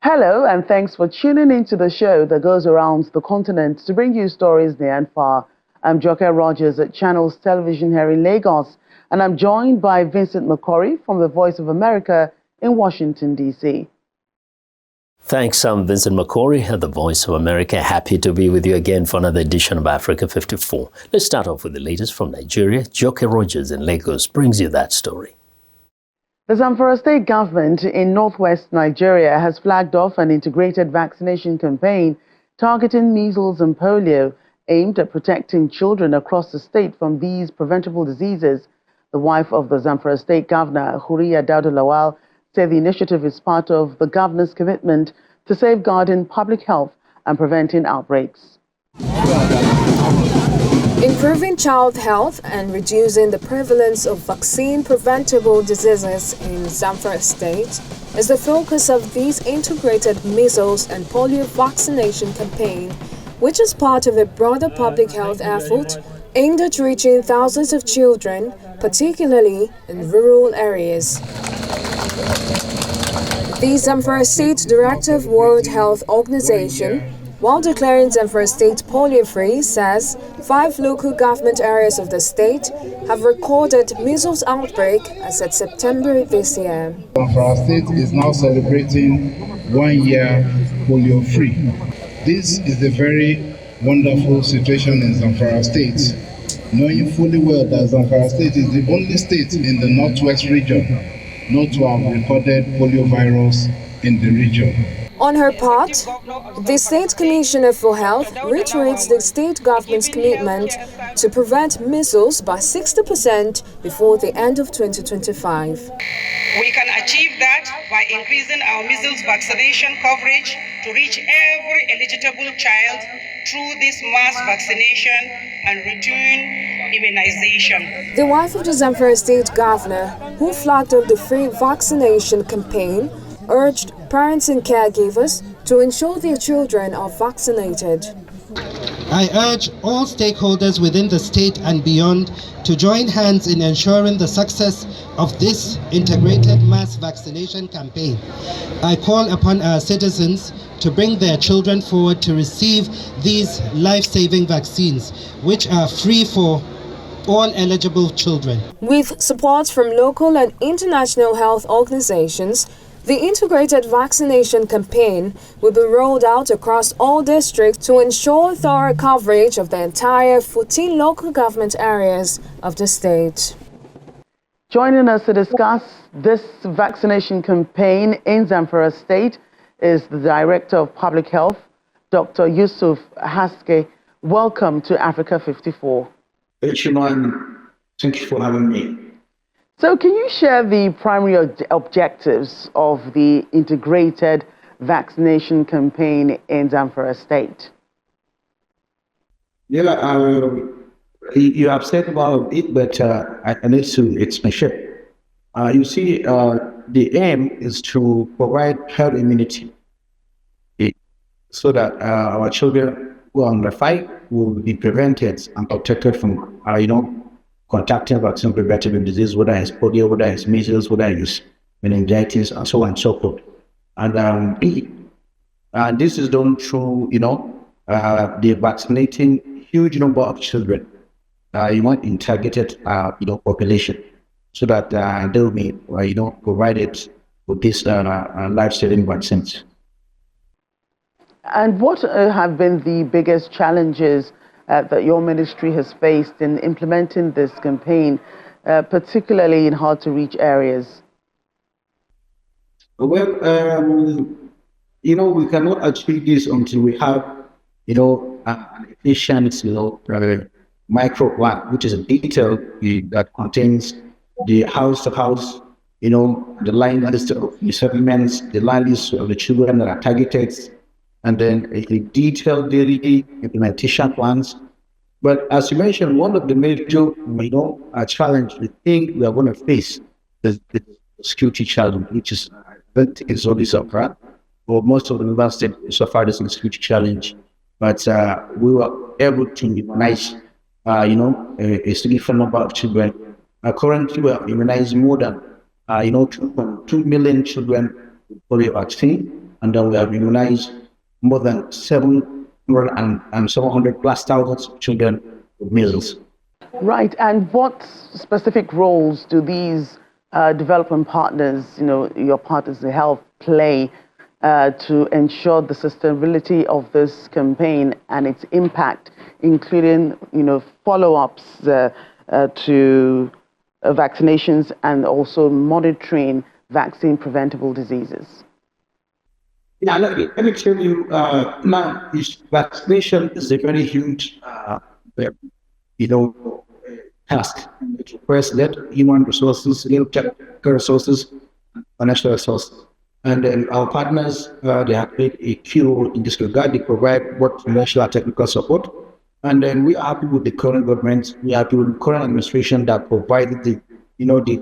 Hello, and thanks for tuning into the show that goes around the continent to bring you stories near and far. I'm Joke Rogers at Channels Television here in Lagos, and I'm joined by Vincent McCory from the Voice of America in Washington, D.C. Thanks, I'm Vincent McCory at the Voice of America. Happy to be with you again for another edition of Africa 54. Let's start off with the latest from Nigeria. Joke Rogers in Lagos brings you that story. The Zamfara state government in northwest Nigeria has flagged off an integrated vaccination campaign targeting measles and polio, aimed at protecting children across the state from these preventable diseases. The wife of the Zamfara state governor, Huriya Dauda Lawal, said the initiative is part of the governor's commitment to safeguarding public health and preventing outbreaks. Improving child health and reducing the prevalence of vaccine-preventable diseases in Zamfara State is the focus of this integrated measles and polio vaccination campaign, which is part of a broader public health effort aimed at reaching thousands of children, particularly in rural areas. The Zamfara State Director of World Health Organization, while declaring Zamfara State polio-free, says 5 local government areas of the state have recorded measles outbreak as of September this year. Zamfara State is now celebrating 1 year polio-free. This is a very wonderful situation in Zamfara State, knowing fully well that Zamfara State is the only state in the northwest region not to have recorded poliovirus in the region. On her part, the State Commissioner for Health reiterates the state government's commitment to prevent measles by 60% before the end of 2025. We can achieve that by increasing our measles vaccination coverage to reach every eligible child through this mass vaccination and routine immunization. The wife of the Zamfara State Governor, who flagged off the free vaccination campaign, urged parents and caregivers to ensure their children are vaccinated. I urge all stakeholders within the state and beyond to join hands in ensuring the success of this integrated mass vaccination campaign. I call upon our citizens to bring their children forward to receive these life-saving vaccines, which are free for all eligible children. With support from local and international health organizations, the integrated vaccination campaign will be rolled out across all districts to ensure thorough coverage of the entire 14 local government areas of the state. Joining us to discuss this vaccination campaign in Zamfara State is the Director of Public Health, Dr. Yusuf Haske. Welcome to Africa 54. Thank you, man. Thank you for having me. So can you share the primary objectives of the integrated vaccination campaign in Zamfara State? Yeah, you have said about it, but I need to explain. You see, the aim is to provide herd immunity so that our children who are under 5 will be prevented and protected from, contacting vaccine-preventable disease, whether it's polio, whether it's measles, whether it's meningitis, and so on and so forth. And this is done through, the vaccinating huge number of children, in targeted, population, so that they'll be, provided with these life-saving vaccines. And what have been the biggest challenges that your ministry has faced in implementing this campaign, particularly in hard-to-reach areas? Well, we cannot achieve this until we have, an efficient, micro plan, which is a detail that contains the house-to-house, the line list of the settlements, the line list of the children that are targeted, and then a detailed daily implementation plans. But as you mentioned, one of the major, challenge we think we are going to face is the security challenge, which is, I think it's only suffered, or most of the member states suffered this security challenge. But we were able to immunize, a significant number of children. Currently, we have immunized more than, 2 million children with polio vaccine. and then we have immunized more than 700 plus thousands children with measles. Right. And what specific roles do these development partners, your partners in health, play to ensure the sustainability of this campaign and its impact, including, follow-ups to vaccinations and also monitoring vaccine-preventable diseases? Yeah, let me tell you, now, vaccination is a very huge, task. It requires little human resources, little technical resources, financial resources. And then our partners, they have played a key role in this regard. They provide both financial and technical support. And then we are happy with the current government. We are happy with the current administration that provided the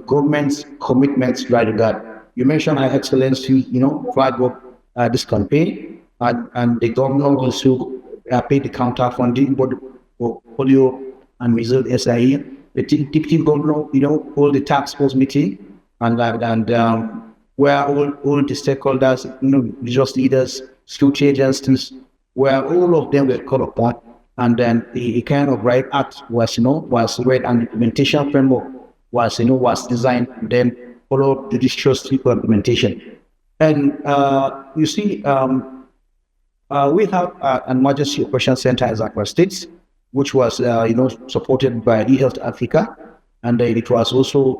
government's commitments right regard. You mentioned High Excellency, flag up this campaign, and the government also paid the counter funding both for polio and measles SIE. The deputy governor, hold the task force meeting, and where all the stakeholders, religious leaders, security agencies, where all of them were called upon, and then the kind of right act was read, and the implementation framework was designed, and then followed judicious implementation. And you see, we have an emergency operations center in Zakwa States, which was supported by eHealth Africa, and it was also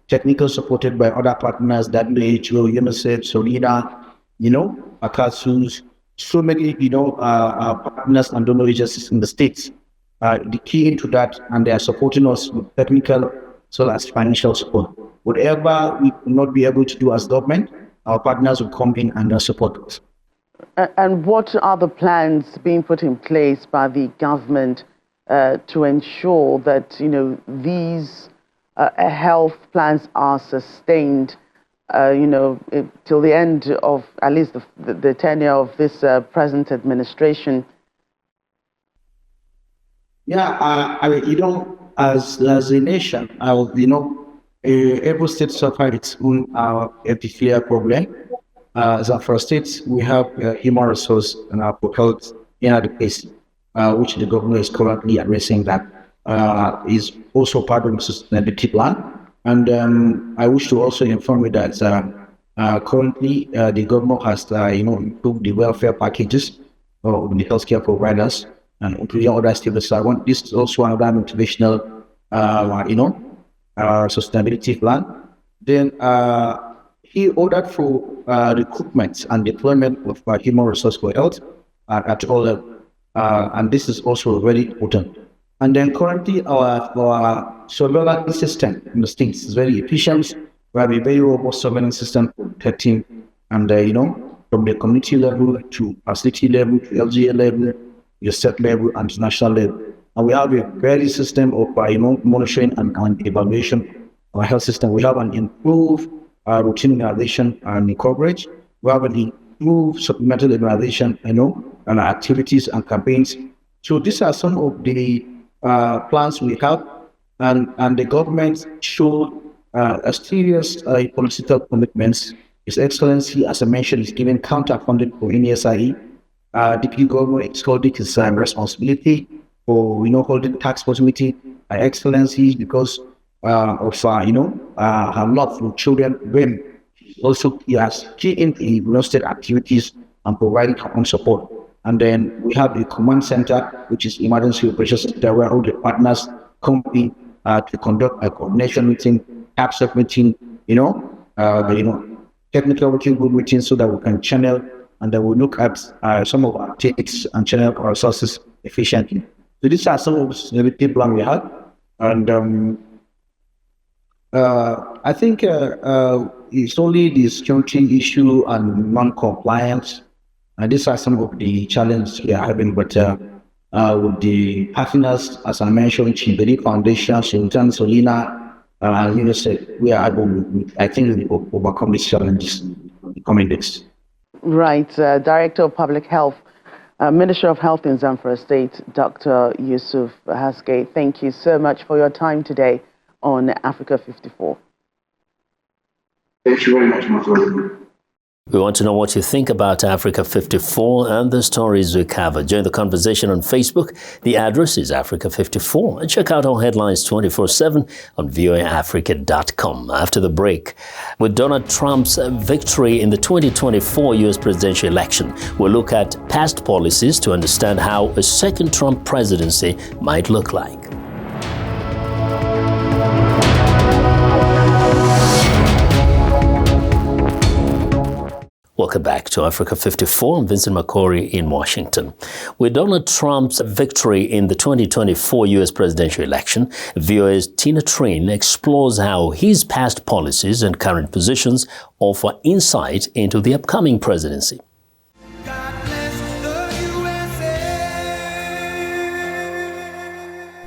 technical supported by other partners, WHO, UNICEF, Solida, ACASUS, so many partners and donor agencies in the states. The key into that, and they are supporting us with technical as well as financial support. Whatever we will not be able to do as government, our partners will come in and support us. And what are the plans being put in place by the government to ensure that these health plans are sustained, till the end of at least the tenure of this present administration? Yeah, as a nation, every state suffers its own epithelial problem. As for states, we have human resource and our health inadequacy, which the government is currently addressing. That is also part of the sustainability plan. And I wish to also inform you that currently the government has improved the welfare packages of the healthcare providers and including other stakeholders. This is also another motivational, sustainability plan. Then he ordered for recruitment and deployment of human resource for health at all levels, and this is also very important. And then currently our surveillance system in the states is very efficient. We have a very robust surveillance system for protecting, and from the community level to facility level to LGA level, your state level and national level. And we have a very system of monitoring and evaluation of our health system. We have an improved routine immunization and coverage. We have an improved supplemental immunization, and activities and campaigns. So these are some of the plans we have, and the government showed a serious political commitments. His Excellency, as I mentioned, is giving counter-funding for NSIE. Deputy Governor is holding his responsibility for holding tax force meeting. Excellency, because of her love for children, when also he has key in the state activities and providing her own support. And then we have a command center, which is emergency operations center, where all the partners come in to conduct a coordination meeting, APSEC meeting, technical working group meeting, so that we can channel and then we look at some of our takes and channel our resources efficiently. So these are some of the plan we have, and I think it's only the security issue and non-compliance. And these are some of the challenges we are having, but with the partners, as I mentioned, Chimberi Foundation, Shintan Solina, UNICEF, we are able, I think, to overcome these challenges in the coming days. Right. Director of Public Health, Minister of Health in Zamfara State, Dr. Yusuf Haske, thank you so much for your time today on Africa 54. Thank you very much, Ms. We want to know what you think about Africa 54 and the stories we cover. Join the conversation on Facebook. The address is Africa 54. And check out our headlines 24/7 on voaafrica.com. After the break, with Donald Trump's victory in the 2024 U.S. presidential election, we'll look at past policies to understand how a second Trump presidency might look like. Welcome back to Africa 54. I'm Vincent McCory in Washington. With Donald Trump's victory in the 2024 U.S. presidential election, VOA's Tina Trin explores how his past policies and current positions offer insight into the upcoming presidency.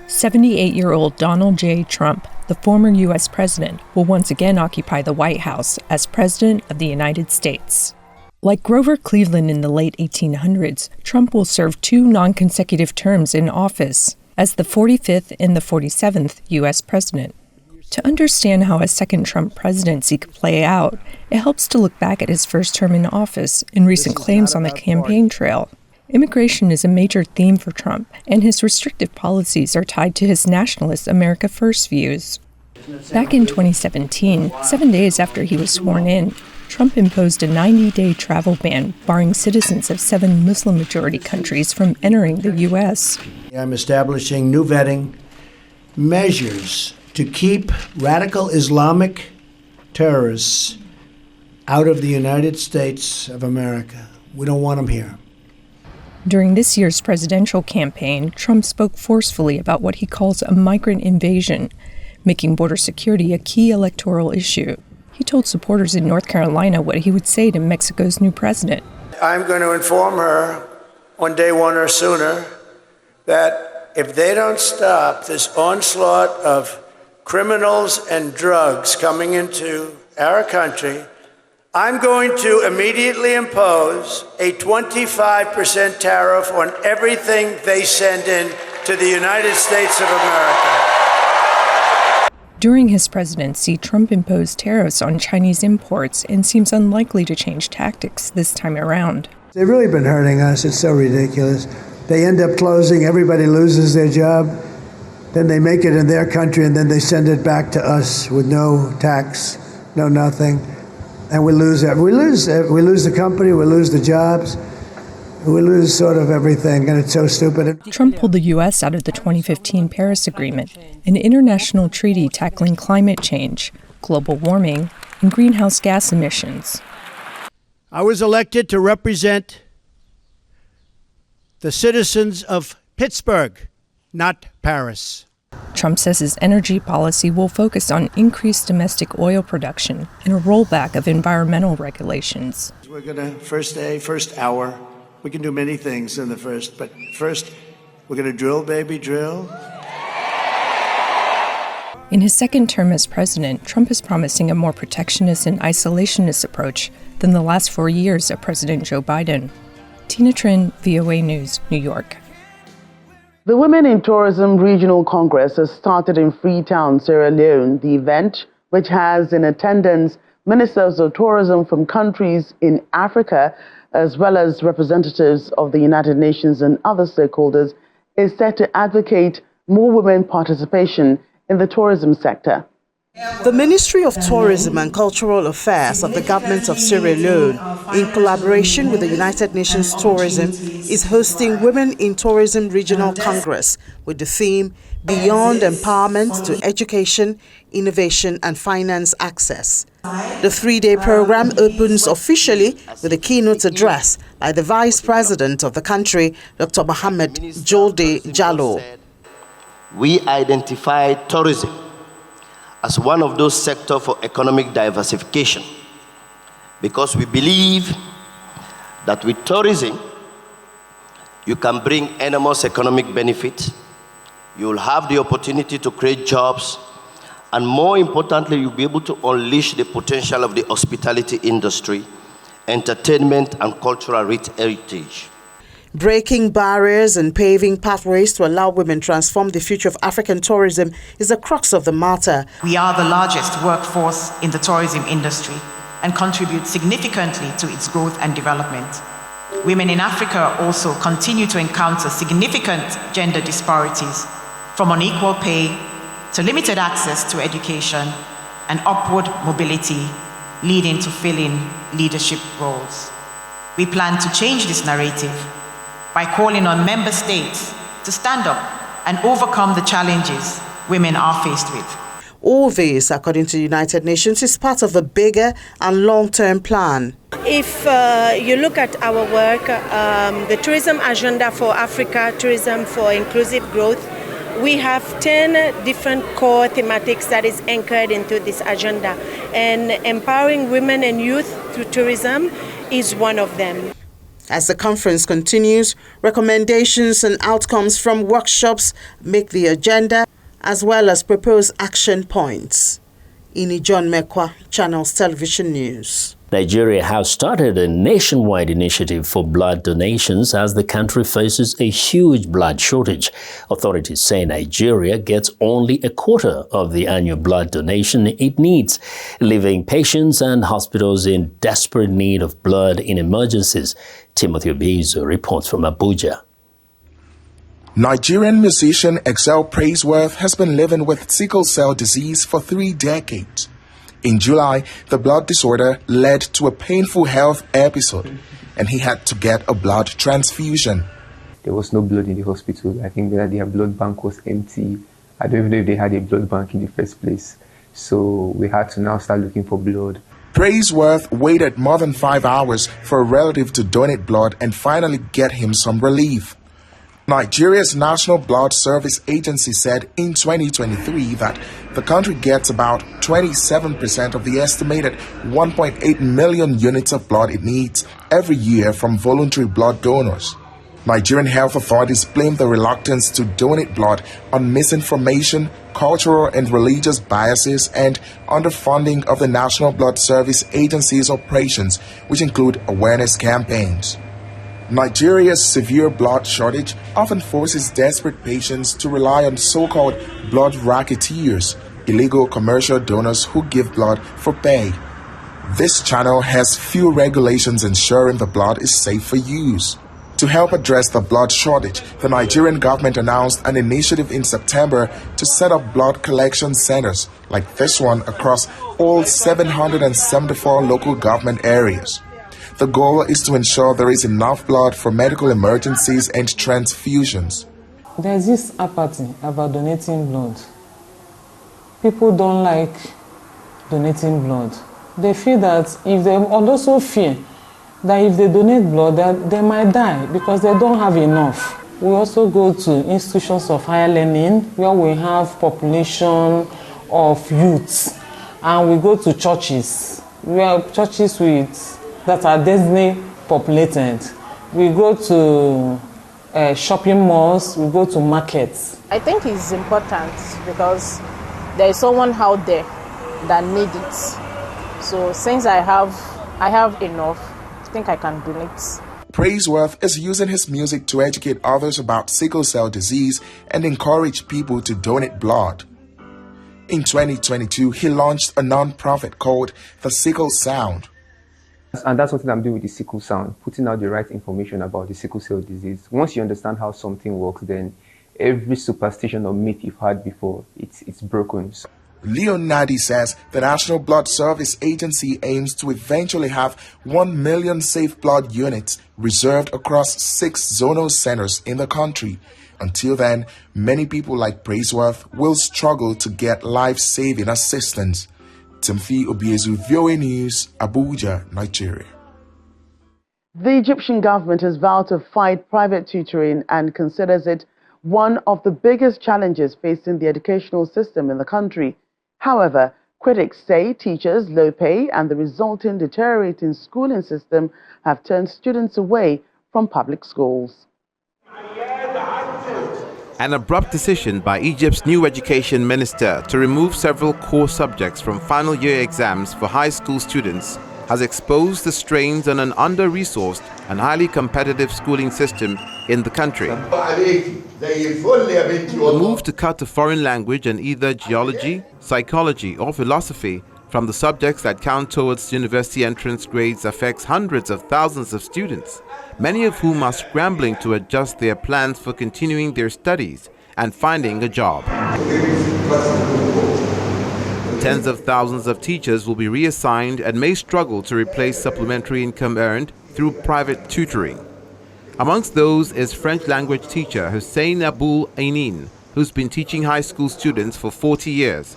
78-year-old Donald J. Trump, the former U.S. president, will once again occupy the White House as President of the United States. Like Grover Cleveland in the late 1800s, Trump will serve 2 non-consecutive terms in office as the 45th and the 47th U.S. president. To understand how a second Trump presidency could play out, it helps to look back at his first term in office and recent claims on the campaign trail. Immigration is a major theme for Trump, and his restrictive policies are tied to his nationalist America First views. Back in 2017, 7 days after he was sworn in, Trump imposed a 90-day travel ban, barring citizens of 7 Muslim-majority countries from entering the U.S. I'm establishing new vetting measures to keep radical Islamic terrorists out of the United States of America. We don't want them here. During this year's presidential campaign, Trump spoke forcefully about what he calls a migrant invasion, making border security a key electoral issue. He told supporters in North Carolina what he would say to Mexico's new president. I'm going to inform her on day one or sooner that if they don't stop this onslaught of criminals and drugs coming into our country, I'm going to immediately impose a 25% tariff on everything they send in to the United States of America. During his presidency, Trump imposed tariffs on Chinese imports and seems unlikely to change tactics this time around. They've really been hurting us. It's so ridiculous. They end up closing, everybody loses their job, then they make it in their country, and then they send it back to us with no tax, no nothing. And we lose it. We lose the company, we lose the jobs, we lose sort of everything, and it's so stupid. Trump pulled the U.S. out of the 2015 Paris Agreement, an international treaty tackling climate change, global warming, and greenhouse gas emissions. I was elected to represent the citizens of Pittsburgh, not Paris. Trump says his energy policy will focus on increased domestic oil production and a rollback of environmental regulations. We're going to, first day, first hour, we can do many things in the first, but first, we're going to drill, baby, drill. In his second term as president, Trump is promising a more protectionist and isolationist approach than the last 4 years of President Joe Biden. Tina Trin, VOA News, New York. The Women in Tourism Regional Congress has started in Freetown, Sierra Leone. The event, which has in attendance ministers of tourism from countries in Africa, as well as representatives of the United Nations and other stakeholders, is set to advocate more women participation in the tourism sector. The Ministry of Tourism and Cultural Affairs of the Government of Sierra Leone, in collaboration with the United Nations Tourism, is hosting Women in Tourism Regional Congress with the theme Beyond Empowerment to Education, Innovation and Finance Access. The 3-day program opens officially with a keynote address by the Vice President of the country, Dr. Mohamed Jolde Jallo. We identified tourism as one of those sectors for economic diversification because we believe that with tourism, you can bring enormous economic benefit, you will have the opportunity to create jobs, and more importantly, you'll be able to unleash the potential of the hospitality industry, entertainment, and cultural heritage. Breaking barriers and paving pathways to allow women transform the future of African tourism is the crux of the matter. We are the largest workforce in the tourism industry, and and contribute significantly to its growth and development. Women in Africa also continue to encounter significant gender disparities, from unequal pay to limited access to education and upward mobility, leading to filling leadership roles. We plan to change this narrative by calling on member states to stand up and overcome the challenges women are faced with. All this, according to the United Nations, is part of a bigger and long-term plan. If you look at our work, the tourism agenda for Africa, tourism for inclusive growth, we have 10 different core thematics that is anchored into this agenda. And empowering women and youth through tourism is one of them. As the conference continues, recommendations and outcomes from workshops make the agenda, as well as proposed action points. Ini John Mekwa, Channels Television News. Nigeria has started a nationwide initiative for blood donations as the country faces a huge blood shortage. Authorities say Nigeria gets only a quarter of the annual blood donation it needs, leaving patients and hospitals in desperate need of blood in emergencies. Timothy Obizo reports from Abuja. Nigerian musician Excel Praiseworth has been living with sickle cell disease for 3 decades. In July, the blood disorder led to a painful health episode, and he had to get a blood transfusion. There was no blood in the hospital. I think that their blood bank was empty. I don't even know if they had a blood bank in the first place. So we had to now start looking for blood. Praiseworth waited more than 5 hours for a relative to donate blood and finally get him some relief. Nigeria's National Blood Service Agency said in 2023 that the country gets about 27% of the estimated 1.8 million units of blood it needs every year from voluntary blood donors. Nigerian health authorities blame the reluctance to donate blood on misinformation, cultural and religious biases, and underfunding of the National Blood Service Agency's operations, which include awareness campaigns. Nigeria's severe blood shortage often forces desperate patients to rely on so-called blood racketeers, illegal commercial donors who give blood for pay. This channel has few regulations ensuring the blood is safe for use. To help address the blood shortage, the Nigerian government announced an initiative in September to set up blood collection centers like this one across all 774 local government areas. The goal is to ensure there is enough blood for medical emergencies and transfusions. There's this apathy about donating blood. People don't like donating blood. They feel that if they also fear that if they donate blood, that they might die because they don't have enough. We also go to institutions of higher learning where we have population of youths, and we go to churches, where churches that are densely populated. We go to shopping malls, we go to markets. I think it's important because there is someone out there that needs it. So since I have enough, I think I can donate. Praiseworth is using his music to educate others about sickle cell disease and encourage people to donate blood. In 2022, he launched a non-profit called The Sickle Sound. And that's what I'm doing with the sickle sound, putting out the right information about the sickle cell disease. Once you understand how something works, then every superstition or myth you've had before, it's broken. Leonardi says the National Blood Service Agency aims to eventually have 1 million safe blood units reserved across 6 zonal centers in the country. Until then, many people like Praiseworth will struggle to get life-saving assistance. Timothy Obiezu, VOA News, Abuja, Nigeria. The Egyptian government has vowed to fight private tutoring and considers it one of the biggest challenges facing the educational system in the country. However, critics say teachers' low pay and the resulting deteriorating schooling system have turned students away from public schools. An abrupt decision by Egypt's new education minister to remove several core subjects from final year exams for high school students has exposed the strains on an under-resourced and highly competitive schooling system in the country. The move to cut a foreign language in either geology, psychology or philosophy from the subjects that count towards university entrance grades affects hundreds of thousands of students, many of whom are scrambling to adjust their plans for continuing their studies and finding a job. Tens of thousands of teachers will be reassigned and may struggle to replace supplementary income earned through private tutoring. Amongst those is French language teacher Hussein Abul Ainin, who's been teaching high school students for 40 years.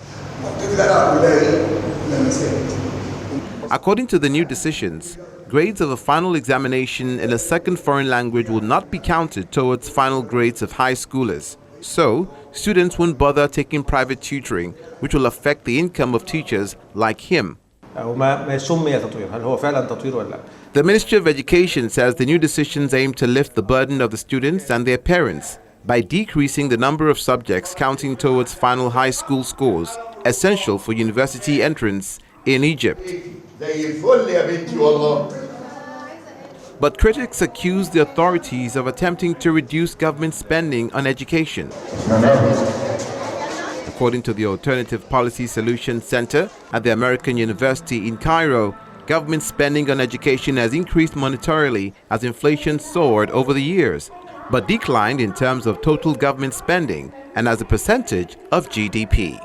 According to the new decisions, grades of a final examination in a second foreign language will not be counted towards final grades of high schoolers. So, students won't bother taking private tutoring, which will affect the income of teachers like him. The Ministry of Education says the new decisions aim to lift the burden of the students and their parents by decreasing the number of subjects counting towards final high school scores, essential for university entrance in Egypt. But critics accuse the authorities of attempting to reduce government spending on education. According to the Alternative Policy Solutions Center at the American University in Cairo, government spending on education has increased monetarily as inflation soared over the years, but declined in terms of total government spending and as a percentage of GDP.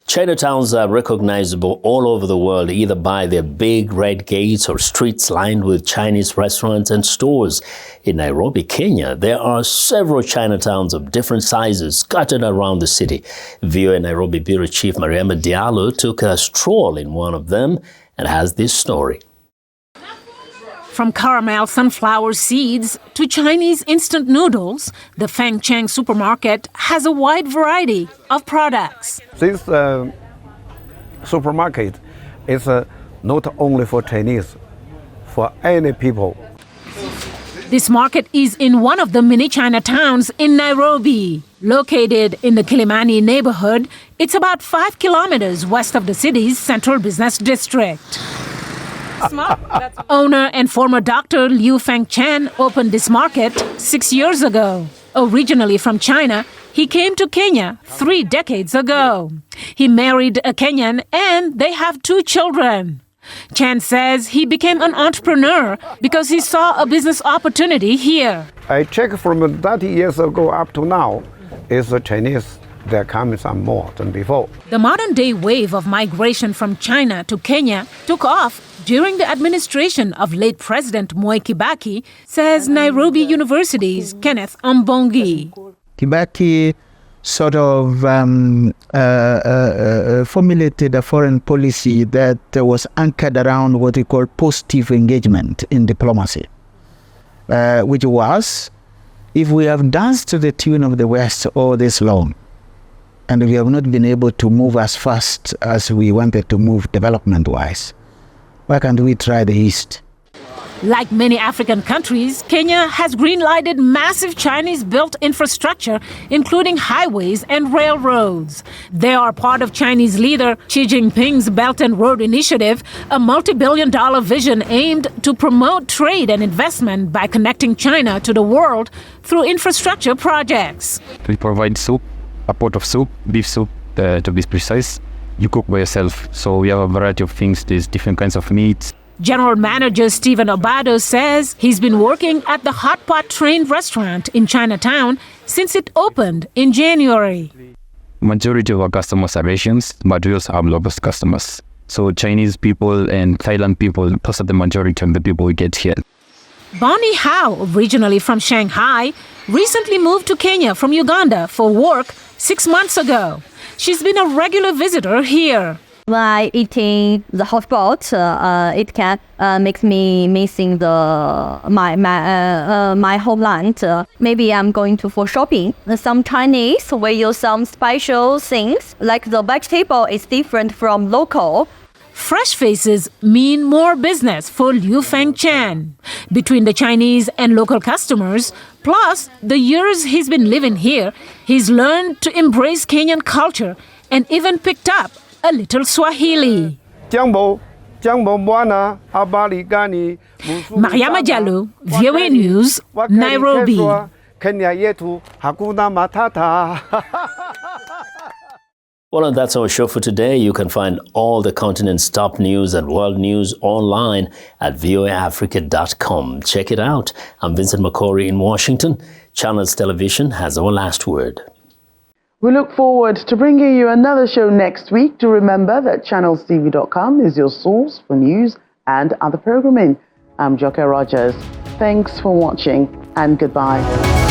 Chinatowns are recognizable all over the world, either by their big red gates or streets lined with Chinese restaurants and stores. In Nairobi, Kenya, there are several Chinatowns of different sizes scattered around the city. VOA Nairobi Bureau Chief Mariama Diallo took a stroll in one of them and has this story. From caramel sunflower seeds to Chinese instant noodles, the Feng Cheng supermarket has a wide variety of products. This supermarket is not only for Chinese, for any people. This market is in one of the mini Chinatowns in Nairobi. Located in the Kilimani neighborhood, it's about 5 kilometers west of the city's central business district. Owner and former doctor Liu Fengchen opened this market 6 years ago. Originally from China, he came to Kenya 3 decades ago. He married a Kenyan and they have 2 children. Chen says he became an entrepreneur because he saw a business opportunity here. I check from 30 years ago up to now, is the Chinese. There comes some more than before. The modern-day wave of migration from China to Kenya took off during the administration of late President Mwai Kibaki, says Nairobi University's Kenneth Ambongi. Kibaki sort of formulated a foreign policy that was anchored around what we call positive engagement in diplomacy, which was, if we have danced to the tune of the West all this long, and we have not been able to move as fast as we wanted to move development-wise, why can't we try the East? Like many African countries, Kenya has green-lighted massive Chinese-built infrastructure, including highways and railroads. They are part of Chinese leader Xi Jinping's Belt and Road Initiative, a multi-billion-dollar vision aimed to promote trade and investment by connecting China to the world through infrastructure projects. We provide soup, a pot of soup, beef soup to be precise. You cook by yourself, so we have a variety of things. There's different kinds of meats. General Manager Stephen Obado says he's been working at the Hot Pot Train restaurant in Chinatown since it opened in January. Majority of our customers are Asians, but we also have local customers. So Chinese people and Thailand people, those are the majority of the people we get here. Bonnie Howe, originally from Shanghai, recently moved to Kenya from Uganda for work 6 months ago. She's been a regular visitor here. By eating the hot pot, it can make me missing my homeland. Maybe I'm going to for shopping. Some Chinese will use some special things, like the vegetable is different from local. Fresh faces mean more business for Liu Fengchen. Between the Chinese and local customers, plus the years he's been living here, he's learned to embrace Kenyan culture and even picked up a little Swahili. Mariama Diallo, VOA News, Nairobi. Kenya yetu hakuna matata. Well, and that's our show for today. You can find all the continent's top news and world news online at voaafrica.com. Check it out. I'm Vincent McCory in Washington. Channels Television has our last word. We look forward to bringing you another show next week. To remember that channelstv.com is your source for news and other programming. I'm Joke Rogers. Thanks for watching and goodbye.